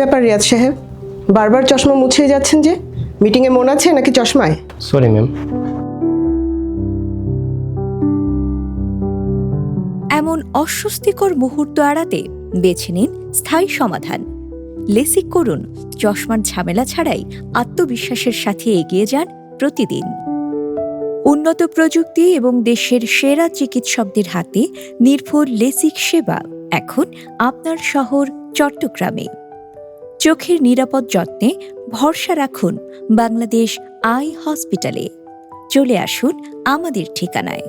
ব্যাপার রিয়াদ সাহেব, বারবার চশমা মুছে যাচ্ছেন যে? মিটিংয়ে মন আছে নাকি চশমায়? Sorry ma'am. এমন অস্বস্তিকর মুহূর্ত এড়াতে বেছে নিন স্থায়ী সমাধান। লেসিক করুন চশমার ঝামেলা ছাড়াই, আত্মবিশ্বাসের সাথে এগিয়ে যান প্রতিদিন। উন্নত প্রযুক্তি এবং দেশের সেরা চিকিৎসকদের হাতে নির্ভুল লেসিক সেবা এখন আপনার শহর চট্টগ্রামে। চোখের নিরাপদ যত্নে ভরসা রাখুন বাংলাদেশ আই হসপিটালে। চলে আসুন আমাদের ঠিকানায়।